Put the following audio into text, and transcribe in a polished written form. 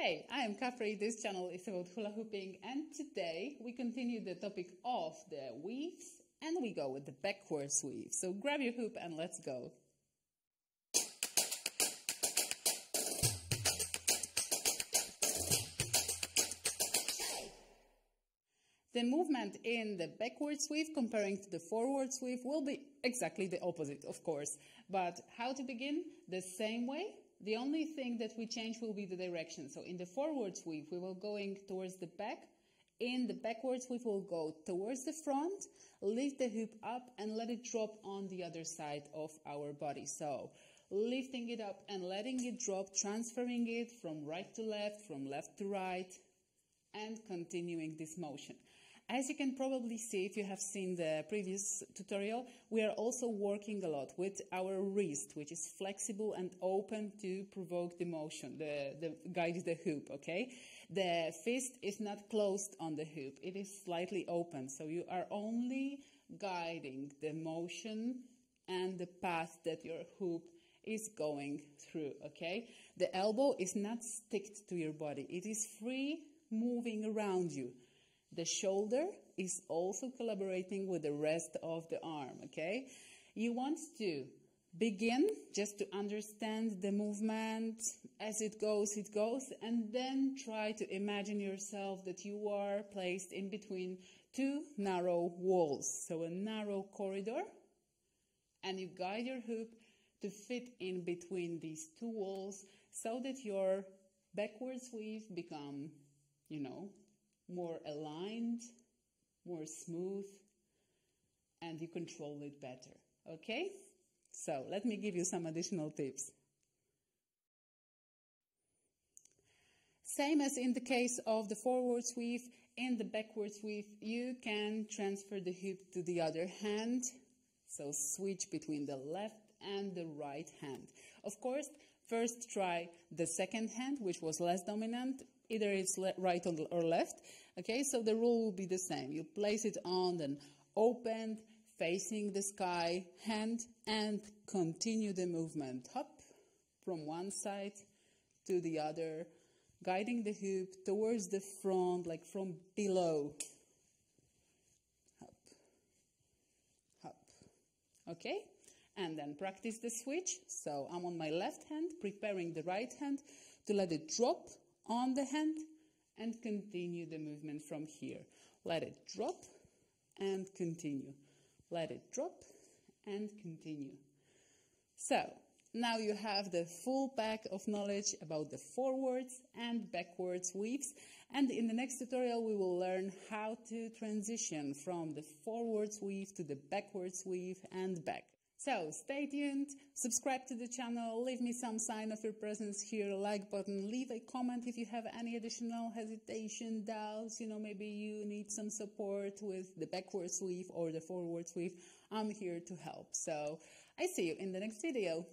Hey, I am Capri. This channel is about hula hooping, and today we continue the topic of the weaves and we go with the backwards weave. So grab your hoop and let's go. The movement in the backwards weave comparing to the forwards weave will be exactly the opposite, of course. But how to begin? The same way. The only thing that we change will be the direction. So in the forwards weave, we will going towards the back. In the backwards weave, we'll go towards the front, lift the hoop up and let it drop on the other side of our body. So lifting it up and letting it drop, transferring it from right to left, from left to right, and continuing this motion. As you can probably see, if you have seen the previous tutorial, we are also working a lot with our wrist, which is flexible and open to provoke the motion, guide the hoop, okay? The fist is not closed on the hoop, it is slightly open, so you are only guiding the motion and the path that your hoop is going through, okay? The elbow is not sticked to your body, it is free moving around you. The shoulder is also collaborating with the rest of the arm, okay? You want to begin just to understand the movement as it goes, and then try to imagine yourself that you are placed in between two narrow walls, so a narrow corridor, and you guide your hoop to fit in between these two walls so that your backwards weave become, more aligned, more smooth, and you control it better, okay? So let me give you some additional tips. Same as in the case of the forwards weave, in the backwards weave, you can transfer the hoop to the other hand, so switch between the left and the right hand. Of course, first try the second hand, which was less dominant. Either it's right or left. Okay, so the rule will be the same. You place it on an opened, facing the sky hand and continue the movement. Hop from one side to the other, guiding the hoop towards the front, like from below. Hop, hop. Okay, and then practice the switch. So I'm on my left hand, preparing the right hand to let it drop on the hand and continue the movement from here. Let it drop and continue. Let it drop and continue. So now you have the full pack of knowledge about the forwards and backwards weaves, and in the next tutorial we will learn how to transition from the forwards weave to the backwards weave and back. So stay tuned, subscribe to the channel, leave me some sign of your presence here, like button, leave a comment if you have any additional hesitation, doubts, maybe you need some support with the backwards weave or the forwards weave. I'm here to help. So I see you in the next video.